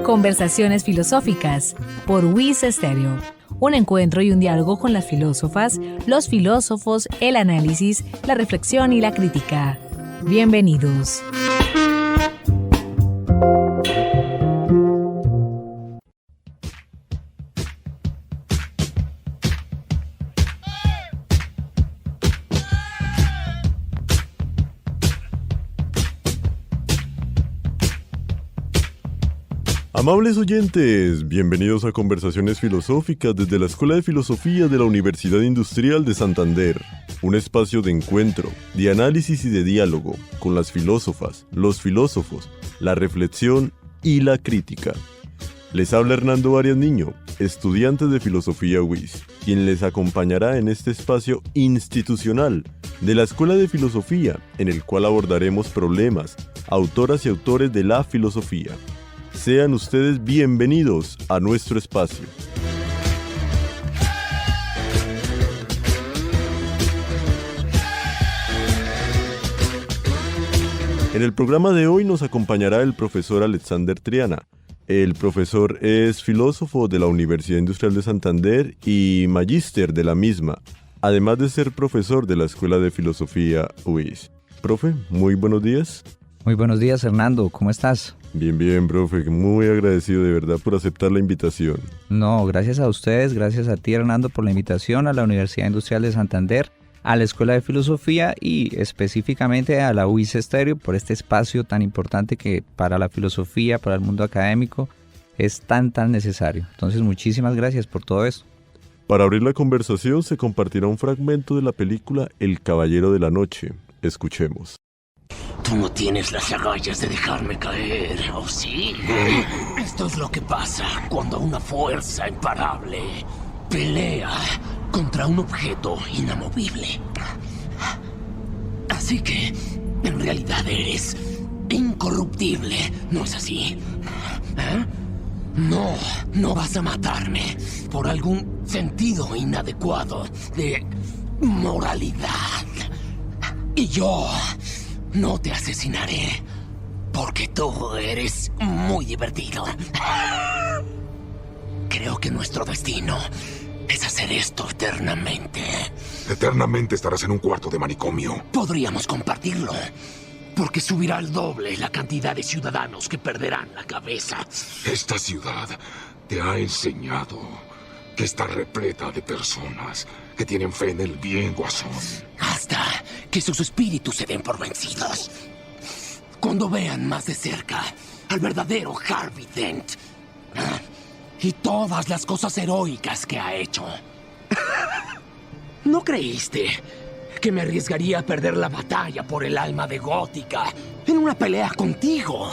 Conversaciones filosóficas por WIS Estéreo. Un encuentro y un diálogo con las filósofas, los filósofos, el análisis, la reflexión y la crítica. Bienvenidos. Amables oyentes, bienvenidos a Conversaciones Filosóficas desde la Escuela de Filosofía de la Universidad Industrial de Santander. Un espacio de encuentro, de análisis y de diálogo con las filósofas, los filósofos, la reflexión y la crítica. Les habla Hernando Arias Niño, estudiante de Filosofía WIS, quien les acompañará en este espacio institucional de la Escuela de Filosofía, en el cual abordaremos problemas, autoras y autores de la filosofía. Sean ustedes bienvenidos a nuestro espacio. En el programa de hoy nos acompañará el profesor Alexander Triana. El profesor es filósofo de la Universidad Industrial de Santander y magíster de la misma, además de ser profesor de la Escuela de Filosofía UIS. Profe, muy buenos días. Muy buenos días, Hernando. ¿Cómo estás? Bien, profe. Muy agradecido de verdad por aceptar la invitación. No, gracias a ustedes, gracias a ti, Hernando, por la invitación a la Universidad Industrial de Santander, a la Escuela de Filosofía y específicamente a la WIS Estéreo por este espacio tan importante que para la filosofía, para el mundo académico, es tan necesario. Entonces, muchísimas gracias por todo eso. Para abrir la conversación se compartirá un fragmento de la película El Caballero de la Noche. Escuchemos. Tú no tienes las agallas de dejarme caer, ¿o sí? Esto es lo que pasa cuando una fuerza imparable pelea contra un objeto inamovible. Así que, en realidad eres incorruptible, ¿no es así? ¿Eh? No vas a matarme por algún sentido inadecuado de moralidad. Y yo no te asesinaré, porque tú eres muy divertido. Creo que nuestro destino es hacer esto eternamente. Eternamente estarás en un cuarto de manicomio. Podríamos compartirlo, porque subirá al doble la cantidad de ciudadanos que perderán la cabeza. Esta ciudad te ha enseñado que está repleta de personas que tienen fe en el bien, guasón. Hasta que sus espíritus se den por vencidos. Cuando vean más de cerca al verdadero Harvey Dent y todas las cosas heroicas que ha hecho. ¿No creíste que me arriesgaría a perder la batalla por el alma de Gótica en una pelea contigo?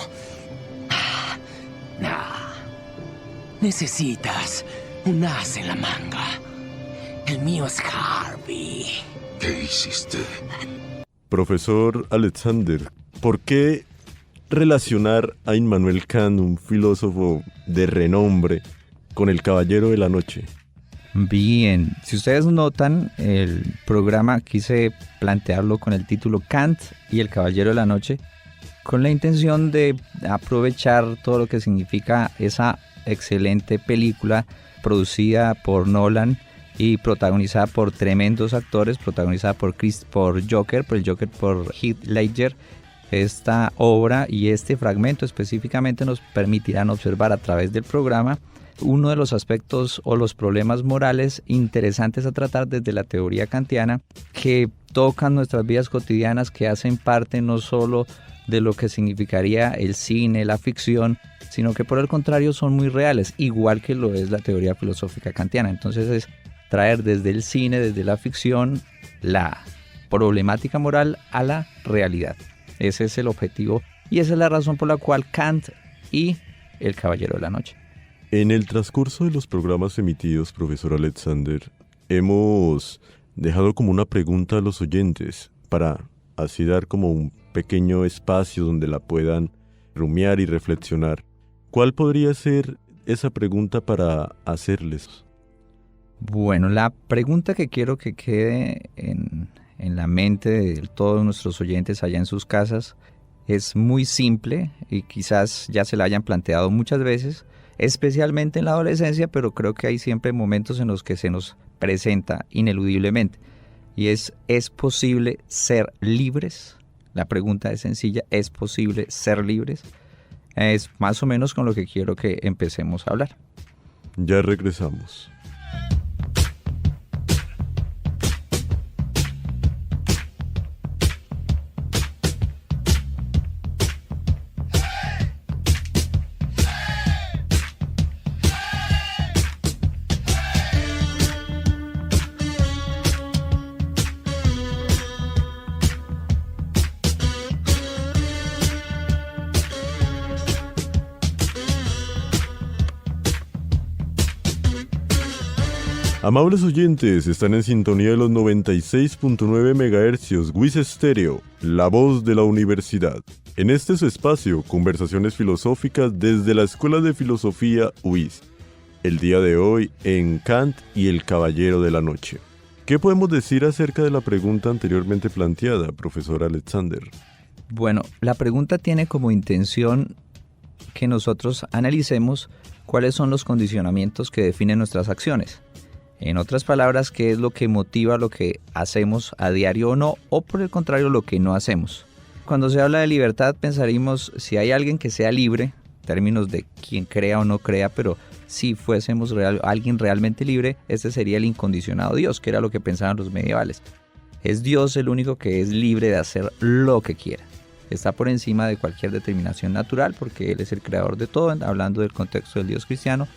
Necesitas un as en la manga. El mío es Harvey. ¿Qué hiciste? Profesor Alexander, ¿por qué relacionar a Immanuel Kant, un filósofo de renombre, con el Caballero de la Noche? Bien, si ustedes notan, el programa quise plantearlo con el título Kant y el Caballero de la Noche, con la intención de aprovechar todo lo que significa esa excelente película producida por Nolan y protagonizada por tremendos actores, protagonizada por Joker, por Heath Ledger. Esta obra y este fragmento específicamente nos permitirán observar a través del programa uno de los aspectos o los problemas morales interesantes a tratar desde la teoría kantiana, que tocan nuestras vidas cotidianas, que hacen parte no solo de lo que significaría el cine, la ficción, sino que por el contrario son muy reales, igual que lo es la teoría filosófica kantiana. Entonces es traer desde el cine, desde la ficción, la problemática moral a la realidad. Ese es el objetivo y esa es la razón por la cual Kant y el Caballero de la Noche. En el transcurso de los programas emitidos, profesor Alexander, hemos dejado como una pregunta a los oyentes para así dar como un pequeño espacio donde la puedan rumiar y reflexionar. ¿Cuál podría ser esa pregunta para hacerles? Bueno, la pregunta que quiero que quede en en la mente de todos nuestros oyentes allá en sus casas es muy simple y quizás ya se la hayan planteado muchas veces, especialmente en la adolescencia, pero creo que hay siempre momentos en los que se nos presenta ineludiblemente. Y ¿es posible ser libres? La pregunta es sencilla, ¿es posible ser libres? Es más o menos con lo que quiero que empecemos a hablar. Ya regresamos. Amables oyentes, están en sintonía de los 96.9 MHz WIS Estéreo, la voz de la universidad. En este su espacio, conversaciones filosóficas desde la Escuela de Filosofía WIS. El día de hoy en Kant y el Caballero de la Noche. ¿Qué podemos decir acerca de la pregunta anteriormente planteada, profesor Alexander? Bueno, la pregunta tiene como intención que nosotros analicemos cuáles son los condicionamientos que definen nuestras acciones. En otras palabras, ¿qué es lo que motiva lo que hacemos a diario o no? O por el contrario, lo que no hacemos. Cuando se habla de libertad, pensaríamos si hay alguien que sea libre, en términos de quien crea o no crea, pero si fuésemos alguien realmente libre, este sería el incondicionado Dios, que era lo que pensaban los medievales. Es Dios el único que es libre de hacer lo que quiera. Está por encima de cualquier determinación natural, porque Él es el creador de todo, hablando del contexto del Dios cristiano.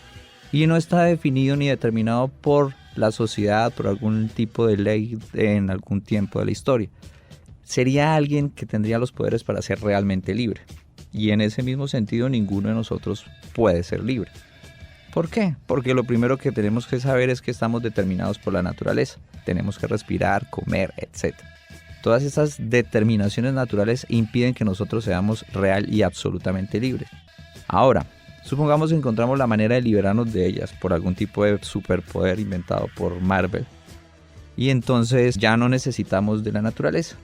Y no está definido ni determinado por la sociedad, por algún tipo de ley en algún tiempo de la historia. Sería alguien que tendría los poderes para ser realmente libre. Y en ese mismo sentido, ninguno de nosotros puede ser libre. ¿Por qué? Porque lo primero que tenemos que saber es que estamos determinados por la naturaleza. Tenemos que respirar, comer, etc. Todas estas determinaciones naturales impiden que nosotros seamos real y absolutamente libres. Ahora, supongamos que encontramos la manera de liberarnos de ellas por algún tipo de superpoder inventado por Marvel. Y entonces ya no necesitamos de la naturaleza.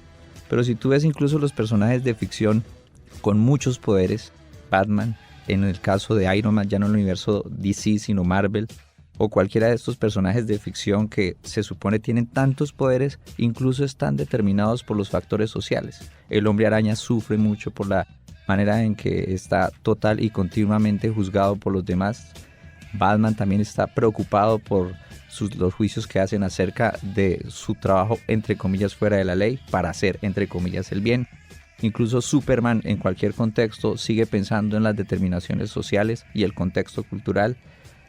Pero si tú ves incluso los personajes de ficción con muchos poderes, Batman, en el caso de Iron Man, ya no en el universo DC sino Marvel, o cualquiera de estos personajes de ficción que se supone tienen tantos poderes, incluso están determinados por los factores sociales. El Hombre Araña sufre mucho por la manera en que está total y continuamente juzgado por los demás. Batman también está preocupado por los juicios que hacen acerca de su trabajo, entre comillas, fuera de la ley, para hacer, entre comillas, el bien. Incluso Superman, en cualquier contexto, sigue pensando en las determinaciones sociales y el contexto cultural.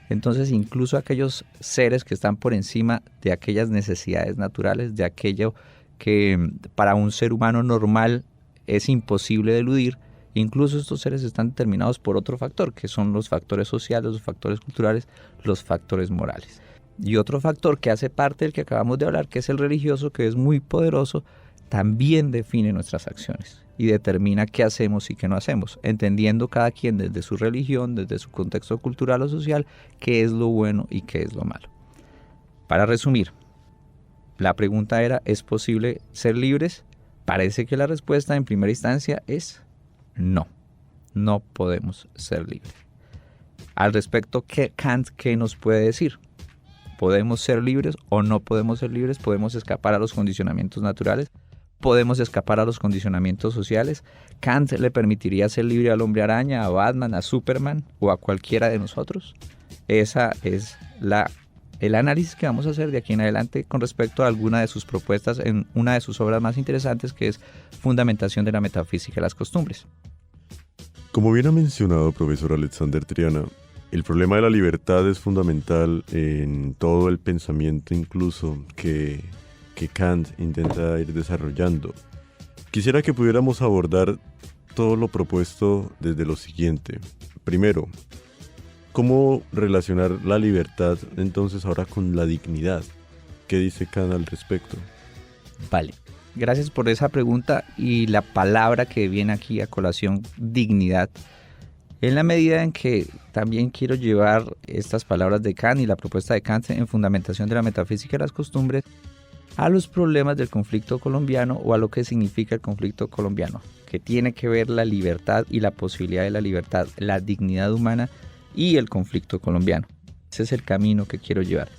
Entonces, incluso aquellos seres que están por encima de aquellas necesidades naturales, de aquello que para un ser humano normal es imposible de eludir, incluso estos seres están determinados por otro factor, que son los factores sociales, los factores culturales, los factores morales. Y otro factor que hace parte del que acabamos de hablar, que es el religioso, que es muy poderoso, también define nuestras acciones y determina qué hacemos y qué no hacemos, entendiendo cada quien desde su religión, desde su contexto cultural o social, qué es lo bueno y qué es lo malo. Para resumir, la pregunta era, ¿es posible ser libres? Parece que la respuesta en primera instancia es no, no podemos ser libres. Al respecto, Kant, ¿qué nos puede decir? ¿Podemos ser libres o no podemos ser libres? ¿Podemos escapar a los condicionamientos naturales? ¿Podemos escapar a los condicionamientos sociales? ¿Kant le permitiría ser libre al Hombre Araña, a Batman, a Superman o a cualquiera de nosotros? Esa es el análisis que vamos a hacer de aquí en adelante con respecto a alguna de sus propuestas en una de sus obras más interesantes, que es Fundamentación de la Metafísica de las Costumbres. Como bien ha mencionado profesor Alexander Triana, el problema de la libertad es fundamental en todo el pensamiento incluso que Kant intenta ir desarrollando. Quisiera que pudiéramos abordar todo lo propuesto desde lo siguiente. Primero, ¿cómo relacionar la libertad entonces ahora con la dignidad? ¿Qué dice Kant al respecto? Vale, gracias por esa pregunta y la palabra que viene aquí a colación, dignidad. En la medida en que también quiero llevar estas palabras de Kant y la propuesta de Kant en Fundamentación de la Metafísica de las Costumbres a los problemas del conflicto colombiano o a lo que significa el conflicto colombiano, que tiene que ver la libertad y la posibilidad de la libertad, la dignidad humana y el conflicto colombiano. Ese es el camino que quiero llevar.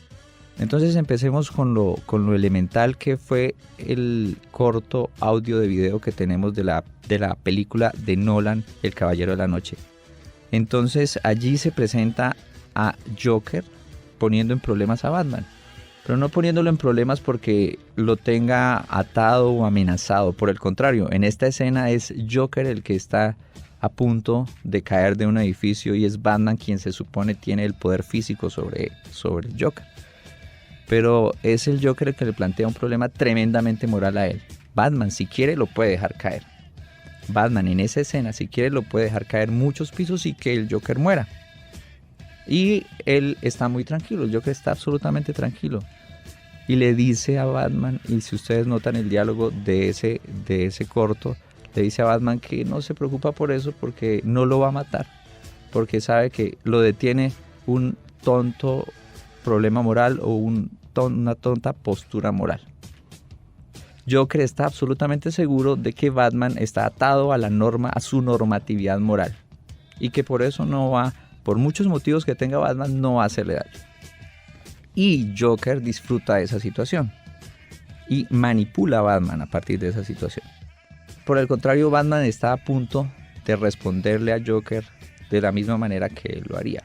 Entonces empecemos con lo elemental que fue el corto audio de video que tenemos de la película de Nolan, El Caballero de la Noche. Entonces allí se presenta a Joker poniendo en problemas a Batman, pero no poniéndolo en problemas porque lo tenga atado o amenazado. Por el contrario, en esta escena es Joker el que está a punto de caer de un edificio y es Batman quien se supone tiene el poder físico sobre el Joker. Pero es el Joker el que le plantea un problema tremendamente moral a él. Batman, si quiere, lo puede dejar caer. Batman en esa escena, si quiere, lo puede dejar caer muchos pisos y que el Joker muera. Y él está muy tranquilo, el Joker está absolutamente tranquilo. Y le dice a Batman, y si ustedes notan el diálogo de ese corto, le dice a Batman que no se preocupa por eso porque no lo va a matar. Porque sabe que lo detiene un tonto problema moral o una tonta postura moral. Joker está absolutamente seguro de que Batman está atado a la norma, a su normatividad moral, y que por eso no va, por muchos motivos que tenga Batman, no va a hacerle daño. Y Joker disfruta de esa situación y manipula a Batman a partir de esa situación. Por el contrario, Batman está a punto de responderle a Joker de la misma manera que él lo haría.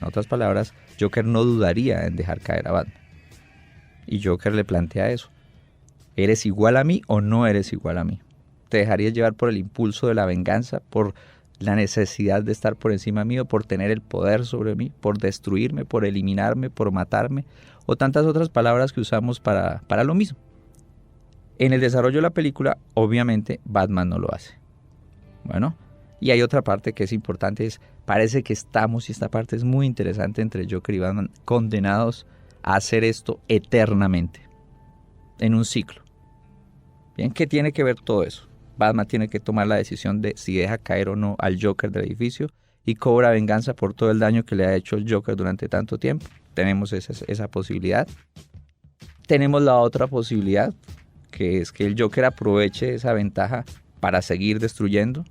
En otras palabras, Joker no dudaría en dejar caer a Batman. Y Joker le plantea eso. ¿Eres igual a mí o no eres igual a mí? ¿Te dejarías llevar por el impulso de la venganza, por la necesidad de estar por encima mío, por tener el poder sobre mí, por destruirme, por eliminarme, por matarme, o tantas otras palabras que usamos para lo mismo? En el desarrollo de la película, obviamente, Batman no lo hace. Bueno, y hay otra parte que es importante, parece que estamos, y esta parte es muy interesante, entre Joker y Batman, condenados a hacer esto eternamente, en un ciclo. Bien, ¿qué tiene que ver todo eso? Batman tiene que tomar la decisión de si deja caer o no al Joker del edificio y cobra venganza por todo el daño que le ha hecho el Joker durante tanto tiempo. Tenemos esa posibilidad. Tenemos la otra posibilidad, que es que el Joker aproveche esa ventaja para seguir destruyendo.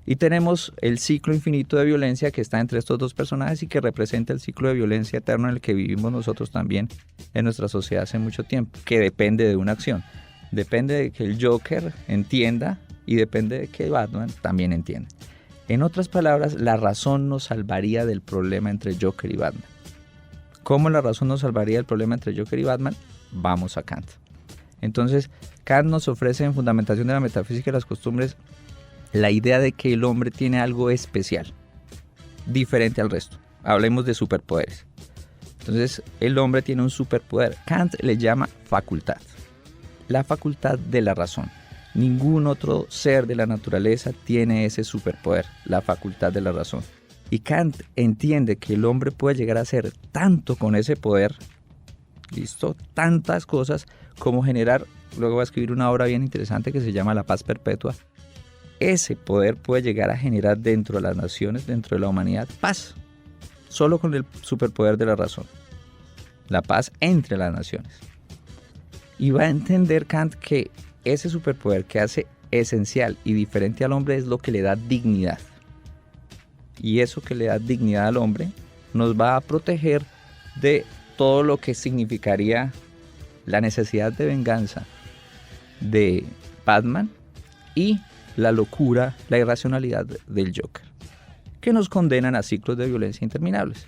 Y tenemos el ciclo infinito de violencia que está entre estos dos personajes y que representa el ciclo de violencia eterno en el que vivimos nosotros también en nuestra sociedad hace mucho tiempo, que depende de una acción. Depende de que el Joker entienda y depende de que Batman también entienda. En otras palabras, la razón nos salvaría del problema entre Joker y Batman. ¿Cómo la razón nos salvaría del problema entre Joker y Batman? Vamos a Kant. Entonces, Kant nos ofrece en Fundamentación de la Metafísica y las Costumbres la idea de que el hombre tiene algo especial, diferente al resto. Hablemos de superpoderes. Entonces, el hombre tiene un superpoder. Kant le llama facultad. La facultad de la razón. Ningún otro ser de la naturaleza tiene ese superpoder, la facultad de la razón. Y Kant entiende que el hombre puede llegar a hacer tanto con ese poder, ¿listo? Tantas cosas como generar, luego va a escribir una obra bien interesante que se llama La Paz Perpetua. Ese poder puede llegar a generar dentro de las naciones, dentro de la humanidad, paz. Solo con el superpoder de la razón. La paz entre las naciones. Y va a entender Kant que ese superpoder que hace esencial y diferente al hombre es lo que le da dignidad. Y eso que le da dignidad al hombre nos va a proteger de todo lo que significaría la necesidad de venganza de Batman y la locura, la irracionalidad del Joker, que nos condenan a ciclos de violencia interminables.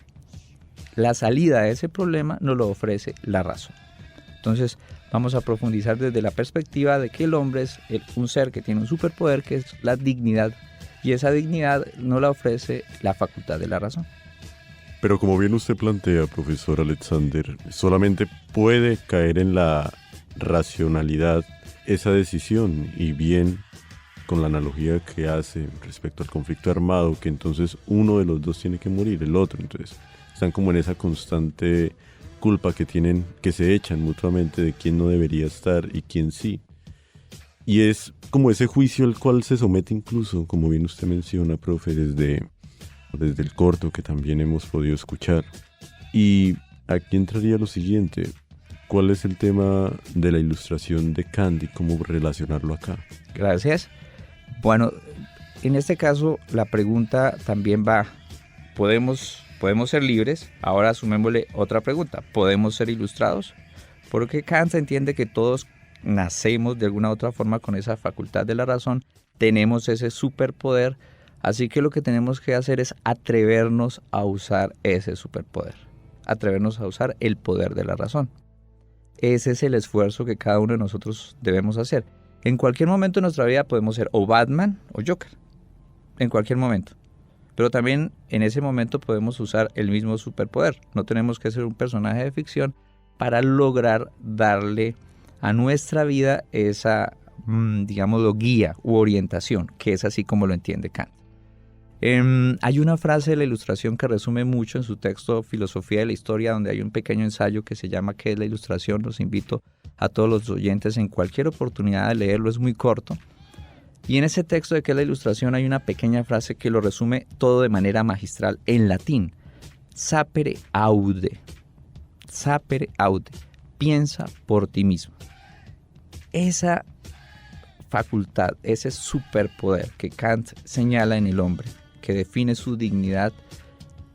La salida de ese problema nos lo ofrece la razón. Entonces vamos a profundizar desde la perspectiva de que el hombre es un ser que tiene un superpoder que es la dignidad, y esa dignidad nos la ofrece la facultad de la razón. Pero como bien usted plantea, profesor Alexander, solamente puede caer en la racionalidad esa decisión, y bien con la analogía que hace respecto al conflicto armado, que entonces uno de los dos tiene que morir, el otro, entonces están como en esa constante culpa que tienen, que se echan mutuamente de quién no debería estar y quién sí. Y es como ese juicio al cual se somete incluso, como bien usted menciona, profe, desde el corto que también hemos podido escuchar. Y aquí entraría lo siguiente: ¿cuál es el tema de la ilustración de Kant y cómo relacionarlo acá? Gracias. Bueno, en este caso la pregunta también va, ¿podemos ser libres? Ahora sumémosle otra pregunta, ¿podemos ser ilustrados? Porque Kant entiende que todos nacemos de alguna u otra forma con esa facultad de la razón, tenemos ese superpoder, así que lo que tenemos que hacer es atrevernos a usar ese superpoder, atrevernos a usar el poder de la razón. Ese es el esfuerzo que cada uno de nosotros debemos hacer. En cualquier momento de nuestra vida podemos ser o Batman o Joker, en cualquier momento. Pero también en ese momento podemos usar el mismo superpoder. No tenemos que ser un personaje de ficción para lograr darle a nuestra vida esa, digámoslo, guía u orientación, que es así como lo entiende Kant. Hay una frase de la Ilustración que resume mucho en su texto Filosofía de la Historia, donde hay un pequeño ensayo que se llama ¿Qué es la Ilustración? Los invito a todos los oyentes en cualquier oportunidad de leerlo, es muy corto. Y en ese texto de ¿Qué es la Ilustración? Hay una pequeña frase que lo resume todo de manera magistral en latín. Sapere aude. Sapere aude. Piensa por ti mismo. Esa facultad, ese superpoder que Kant señala en el hombre, que define su dignidad,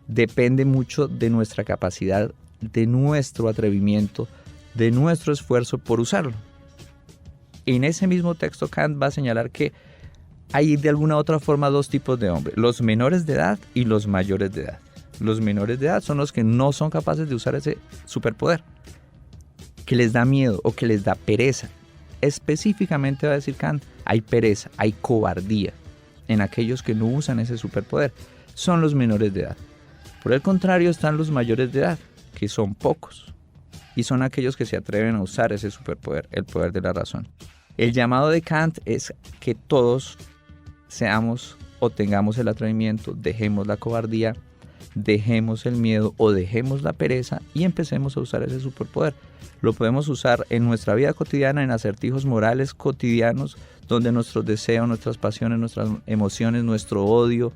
depende mucho de nuestra capacidad, de nuestro atrevimiento, de nuestro esfuerzo por usarlo. En ese mismo texto Kant va a señalar que hay de alguna u otra forma dos tipos de hombres, los menores de edad y los mayores de edad. Los menores de edad son los que no son capaces de usar ese superpoder, que les da miedo o que les da pereza. Específicamente va a decir Kant, hay pereza, hay cobardía en aquellos que no usan ese superpoder. Son los menores de edad. Por el contrario están los mayores de edad, que son pocos, y son aquellos que se atreven a usar ese superpoder, el poder de la razón. El llamado de Kant es que todos seamos o tengamos el atrevimiento, dejemos la cobardía, dejemos el miedo o dejemos la pereza y empecemos a usar ese superpoder. Lo podemos usar en nuestra vida cotidiana, en acertijos morales cotidianos, donde nuestros deseos, nuestras pasiones, nuestras emociones, nuestro odio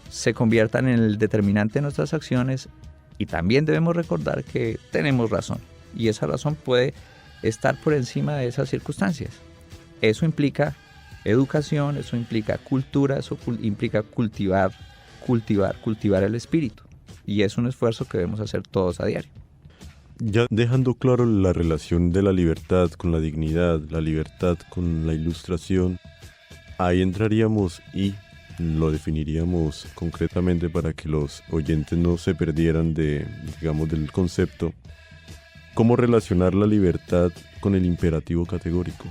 se conviertan en el determinante de nuestras acciones. Y también debemos recordar que tenemos razón, y esa razón puede estar por encima de esas circunstancias. Eso implica educación, eso implica cultura, eso implica cultivar el espíritu. Y es un esfuerzo que debemos hacer todos a diario. Ya dejando claro la relación de la libertad con la dignidad, la libertad con la ilustración, ahí entraríamos y lo definiríamos concretamente para que los oyentes no se perdieran del concepto. ¿Cómo relacionar la libertad con el imperativo categórico?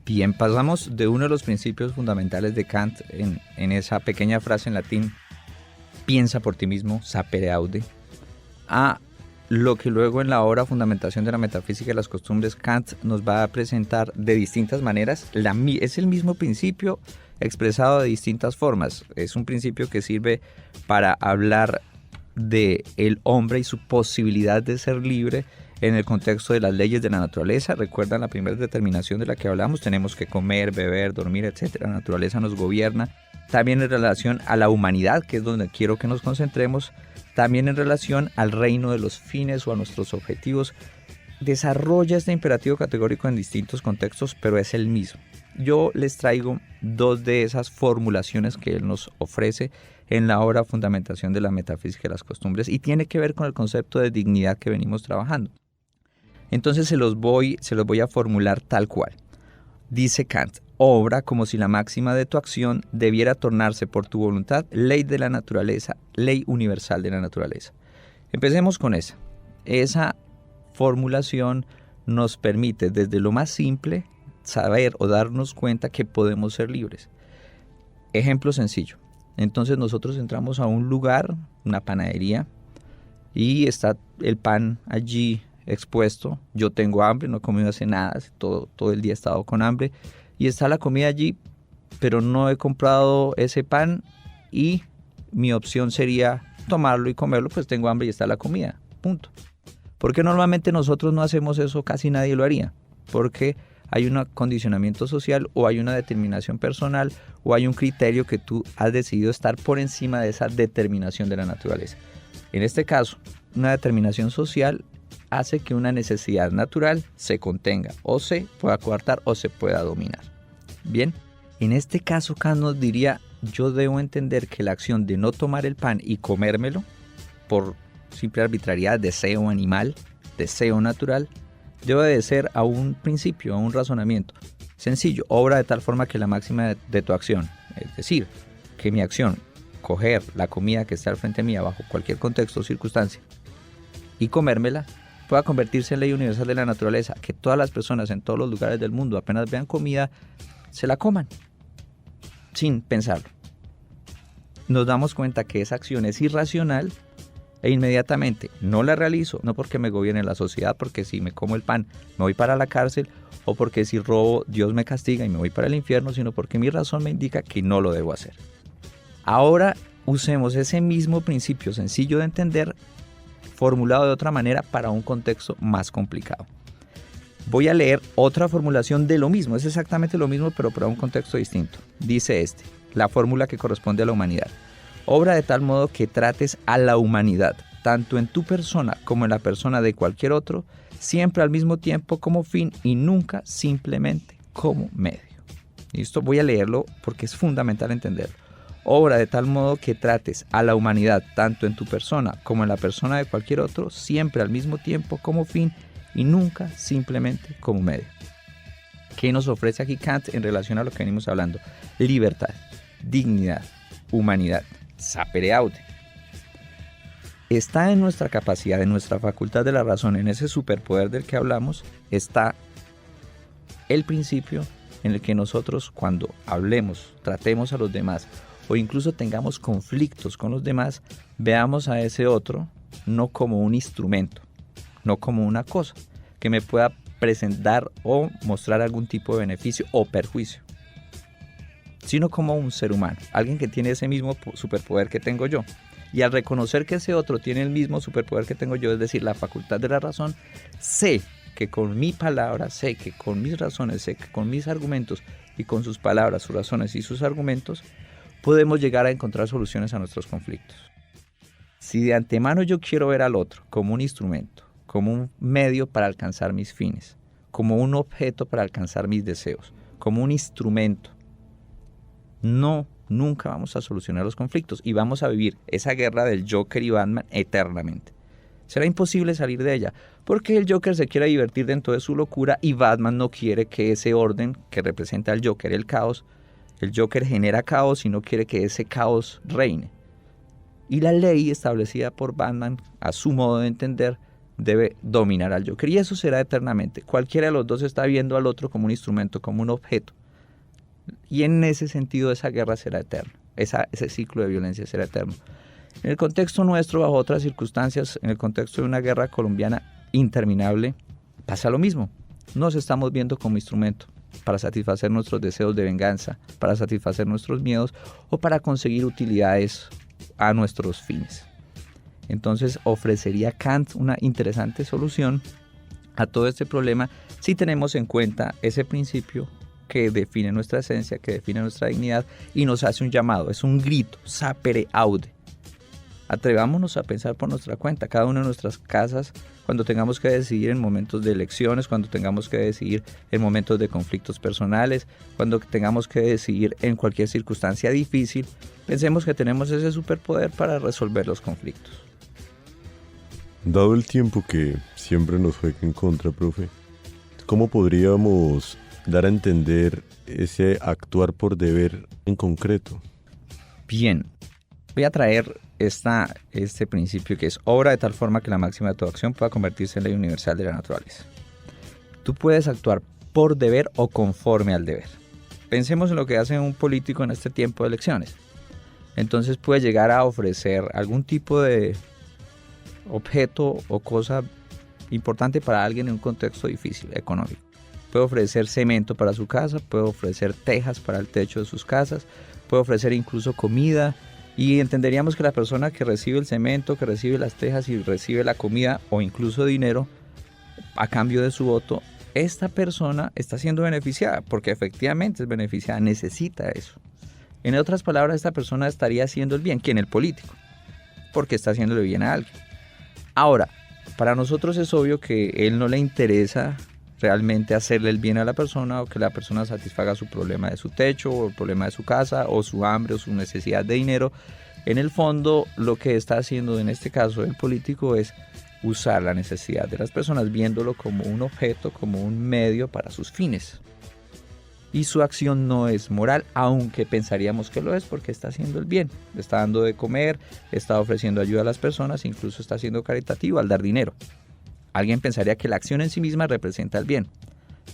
Bien, pasamos de uno de los principios fundamentales de Kant en esa pequeña frase en latín, piensa por ti mismo, sapere aude, a lo que luego en la obra Fundamentación de la Metafísica y las Costumbres Kant nos va a presentar de distintas maneras. Es el mismo principio expresado de distintas formas. Es un principio que sirve para hablar de el hombre y su posibilidad de ser libre en el contexto de las leyes de la naturaleza. Recuerdan la primera determinación de la que hablamos, tenemos que comer, beber, dormir, etc. La naturaleza nos gobierna. También en relación a la humanidad, que es donde quiero que nos concentremos, también en relación al reino de los fines o a nuestros objetivos. Desarrolla este imperativo categórico en distintos contextos, pero es el mismo. Yo les traigo dos de esas formulaciones que él nos ofrece en la obra Fundamentación de la Metafísica y las Costumbres, y tiene que ver con el concepto de dignidad que venimos trabajando. Entonces se los voy a formular tal cual. Dice Kant, obra como si la máxima de tu acción debiera tornarse por tu voluntad ley de la naturaleza, ley universal de la naturaleza. Empecemos con esa. Esa formulación nos permite desde lo más simple saber o darnos cuenta que podemos ser libres. Ejemplo sencillo. Entonces nosotros entramos a un lugar, una panadería, y está el pan allí expuesto. Yo tengo hambre, no he comido hace nada, todo el día he estado con hambre, y está la comida allí, pero no he comprado ese pan y mi opción sería tomarlo y comerlo, pues tengo hambre y está la comida, punto. Porque normalmente nosotros no hacemos eso, casi nadie lo haría, porque hay un acondicionamiento social o hay una determinación personal o hay un criterio que tú has decidido estar por encima de esa determinación de la naturaleza. En este caso, una determinación social hace que una necesidad natural se contenga o se pueda coartar o se pueda dominar. Bien, en este caso Kant nos diría, yo debo entender que la acción de no tomar el pan y comérmelo por simple arbitrariedad, deseo animal, deseo natural, debe obedecer a un principio, a un razonamiento sencillo, obra de tal forma que la máxima de tu acción, es decir, que mi acción, coger la comida que está al frente mía bajo cualquier contexto o circunstancia y comérmela, pueda convertirse en ley universal de la naturaleza, que todas las personas en todos los lugares del mundo apenas vean comida, se la coman, sin pensarlo. Nos damos cuenta que esa acción es irracional e inmediatamente no la realizo, no porque me gobierne la sociedad, porque si me como el pan me voy para la cárcel, o porque si robo Dios me castiga y me voy para el infierno, sino porque mi razón me indica que no lo debo hacer. Ahora usemos ese mismo principio sencillo de entender, formulado de otra manera para un contexto más complicado. Voy a leer otra formulación de lo mismo, es exactamente lo mismo pero para un contexto distinto. Dice la fórmula que corresponde a la humanidad. Obra de tal modo que trates a la humanidad, tanto en tu persona como en la persona de cualquier otro, siempre al mismo tiempo como fin y nunca simplemente como medio. ¿Listo? Voy a leerlo porque es fundamental entenderlo. Obra de tal modo que trates a la humanidad, tanto en tu persona como en la persona de cualquier otro, siempre al mismo tiempo como fin y nunca simplemente como medio. ¿Qué nos ofrece aquí Kant en relación a lo que venimos hablando? Libertad, dignidad, humanidad, sapere aude. Está en nuestra capacidad, en nuestra facultad de la razón, en ese superpoder del que hablamos, está el principio en el que nosotros cuando hablemos, tratemos a los demás o incluso tengamos conflictos con los demás, veamos a ese otro no como un instrumento, no como una cosa que me pueda presentar o mostrar algún tipo de beneficio o perjuicio, sino como un ser humano, alguien que tiene ese mismo superpoder que tengo yo. Y al reconocer que ese otro tiene el mismo superpoder que tengo yo, es decir, la facultad de la razón, sé que con mi palabra, sé que con mis razones, sé que con mis argumentos y con sus palabras, sus razones y sus argumentos, podemos llegar a encontrar soluciones a nuestros conflictos. Si de antemano yo quiero ver al otro como un instrumento, como un medio para alcanzar mis fines, como un objeto para alcanzar mis deseos, como un instrumento, nunca vamos a solucionar los conflictos y vamos a vivir esa guerra del Joker y Batman eternamente. Será imposible salir de ella porque el Joker se quiere divertir dentro de su locura y Batman no quiere que ese orden que representa al Joker, el caos, el Joker genera caos y no quiere que ese caos reine. Y la ley establecida por Batman, a su modo de entender, debe dominar al Joker y eso será eternamente. Cualquiera de los dos está viendo al otro como un instrumento, como un objeto. Y en ese sentido esa guerra será eterna, ese ciclo de violencia será eterno. En el contexto nuestro, bajo otras circunstancias, en el contexto de una guerra colombiana interminable, pasa lo mismo. Nos estamos viendo como instrumento para satisfacer nuestros deseos de venganza, para satisfacer nuestros miedos o para conseguir utilidades a nuestros fines. Entonces ofrecería Kant una interesante solución a todo este problema si tenemos en cuenta ese principio que define nuestra esencia, que define nuestra dignidad y nos hace un llamado, es un grito, sapere aude. Atrevámonos a pensar por nuestra cuenta, cada una de nuestras casas, cuando tengamos que decidir en momentos de elecciones, cuando tengamos que decidir en momentos de conflictos personales, cuando tengamos que decidir en cualquier circunstancia difícil, pensemos que tenemos ese superpoder para resolver los conflictos. Dado el tiempo que siempre nos juega en contra, profe, ¿cómo podríamos dar a entender ese actuar por deber en concreto? Bien, voy a traer este principio que es obra de tal forma que la máxima de tu acción pueda convertirse en ley universal de la naturaleza. Tú puedes actuar por deber o conforme al deber. Pensemos en lo que hace un político en este tiempo de elecciones. Entonces puede llegar a ofrecer algún tipo de objeto o cosa importante para alguien en un contexto difícil, económico. Puede ofrecer cemento para su casa, puede ofrecer tejas para el techo de sus casas, puede ofrecer incluso comida y entenderíamos que la persona que recibe el cemento, que recibe las tejas y recibe la comida o incluso dinero a cambio de su voto, esta persona está siendo beneficiada porque efectivamente es beneficiada, necesita eso. En otras palabras, esta persona estaría haciendo el bien, ¿quién? El político, porque está haciéndole bien a alguien. Ahora, Para nosotros es obvio que a él no le interesa realmente hacerle el bien a la persona o que la persona satisfaga su problema de su techo o el problema de su casa o su hambre o su necesidad de dinero. En el fondo, lo que está haciendo en este caso el político es usar la necesidad de las personas viéndolo como un objeto, como un medio para sus fines. Y su acción no es moral, aunque pensaríamos que lo es porque está haciendo el bien. Le está dando de comer, está ofreciendo ayuda a las personas, incluso está siendo caritativo al dar dinero. Alguien pensaría que la acción en sí misma representa el bien.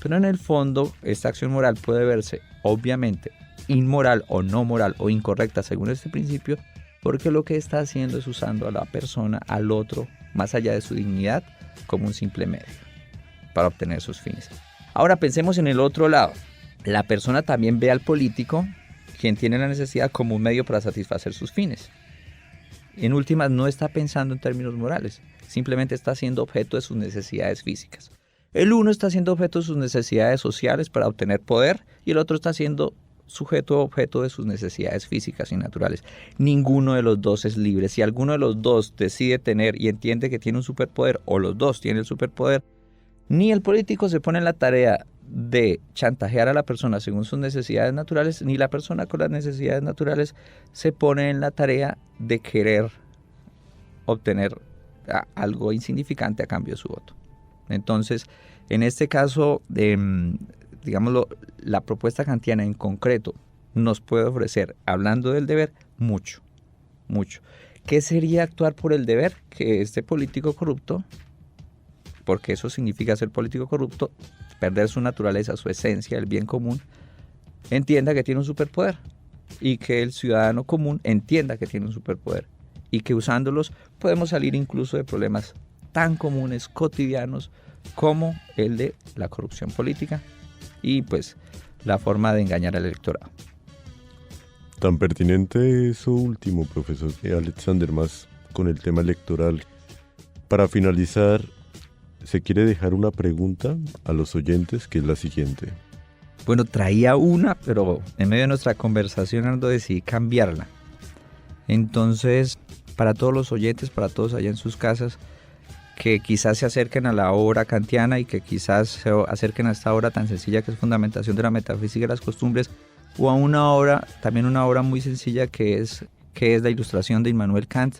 Pero en el fondo, esta acción moral puede verse, obviamente, inmoral o no moral o incorrecta según este principio, porque lo que está haciendo es usando a la persona, al otro, más allá de su dignidad, como un simple medio para obtener sus fines. Ahora pensemos en el otro lado. La persona también ve al político, quien tiene la necesidad, como un medio para satisfacer sus fines. En últimas, no está pensando en términos morales, simplemente está siendo objeto de sus necesidades físicas. El uno está siendo objeto de sus necesidades sociales para obtener poder y el otro está siendo sujeto o objeto de sus necesidades físicas y naturales. Ninguno de los dos es libre. Si alguno de los dos decide tener y entiende que tiene un superpoder, o los dos tienen el superpoder, ni el político se pone en la tarea de chantajear a la persona según sus necesidades naturales, ni la persona con las necesidades naturales se pone en la tarea de querer obtener algo insignificante a cambio de su voto. Entonces, en este caso, digámoslo, la propuesta kantiana en concreto nos puede ofrecer, hablando del deber, mucho. ¿Qué sería actuar por el deber? Que este político corrupto, porque eso significa ser político corrupto, perder su naturaleza, su esencia, el bien común, entienda que tiene un superpoder y que el ciudadano común entienda que tiene un superpoder y que usándolos podemos salir incluso de problemas tan comunes, cotidianos, como el de la corrupción política y pues la forma de engañar al electorado. Tan pertinente eso último, profesor Alexander, más con el tema electoral. Para finalizar, se quiere dejar una pregunta a los oyentes, que es la siguiente. Bueno, traía una, pero en medio de nuestra conversación decidí cambiarla. Entonces, para todos los oyentes, para todos allá en sus casas, que quizás se acerquen a la obra kantiana y que quizás se acerquen a esta obra tan sencilla que es Fundamentación de la Metafísica y las Costumbres, o a una obra, también una obra muy sencilla que es la Ilustración de Immanuel Kant.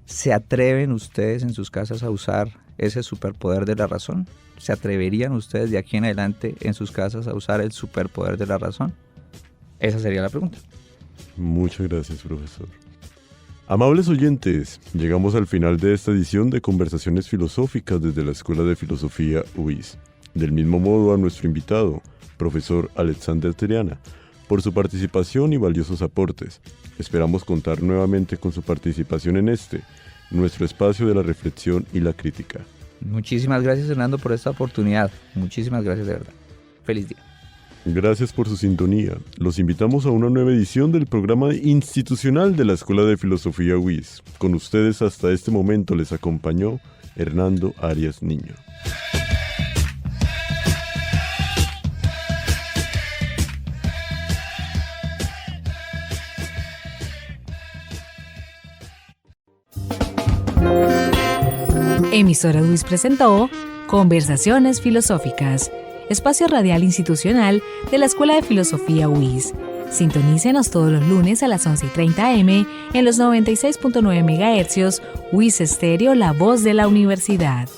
¿Se atreven ustedes en sus casas a usar ese superpoder de la razón? ¿Se atreverían ustedes de aquí en adelante en sus casas a usar el superpoder de la razón? Esa sería la pregunta. Muchas gracias, profesor. Amables oyentes, llegamos al final de esta edición de Conversaciones Filosóficas desde la Escuela de Filosofía UIS. Del mismo modo a nuestro invitado, profesor Alexander Triana, por su participación y valiosos aportes. Esperamos contar nuevamente con su participación en nuestro espacio de la reflexión y la crítica. Muchísimas gracias, Hernando, por esta oportunidad. Muchísimas gracias, de verdad. Feliz día. Gracias por su sintonía. Los invitamos a una nueva edición del programa institucional de la Escuela de Filosofía UIS. Con ustedes hasta este momento les acompañó Hernando Arias Niño. Emisora UIS presentó Conversaciones Filosóficas, espacio radial institucional de la Escuela de Filosofía UIS. Sintonícenos todos los lunes a las 11:30 am en los 96.9 MHz, UIS Estéreo, la voz de la universidad.